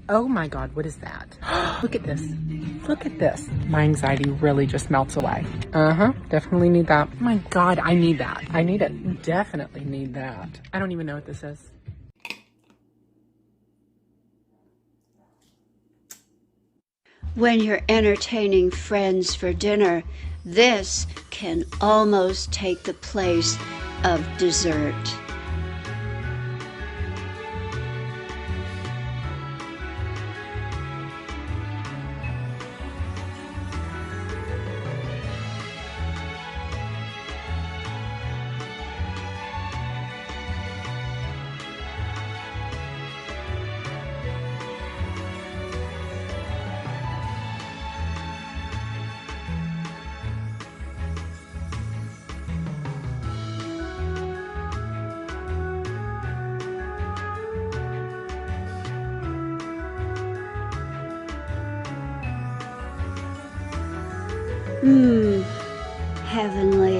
Oh my God, what is that? Look at this. Look at this. My anxiety really just melts away. Definitely need that. Oh my God, I need that. I need it. Definitely need that. I don't even know what this is. When you're entertaining friends for dinner, this can almost take the place of dessert. Heavenly.